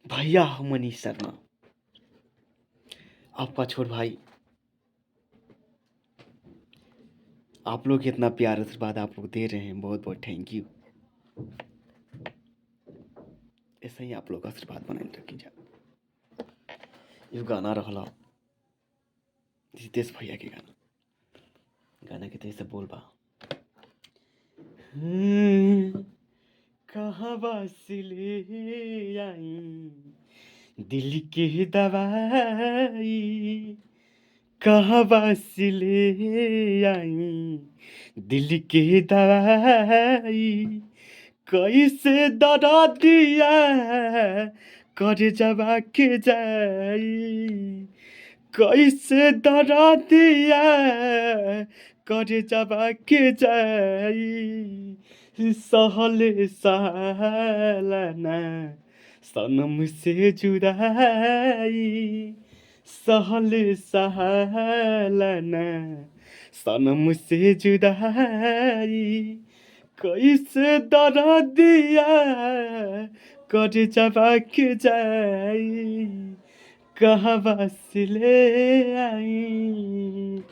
भैया मनीष शर्मा, आपका छोट भाई। आप लोग इतना प्यार आशीर्वाद आप लोग दे रहे हैं, बहुत बहुत थैंक यू। ऐसा ही आप लोग का आशीर्वाद बनाए रखिए। ये गाना रहला जितेश भैया के गाना, गाना के तैसे बोल बा। कहवा से ले आई दिल की दवाई, कहवा से ले आई दिल की दवाई, कैसे दरा दिया कर जवा के जाई, कैसे दरा दिया कर जवा के जाई, सहले सहलना सनम से जुदाई, सहले सहलना सनम से जुदाई, कैसे दरा दिया कर जवा के जाई, कहवा से ले आई।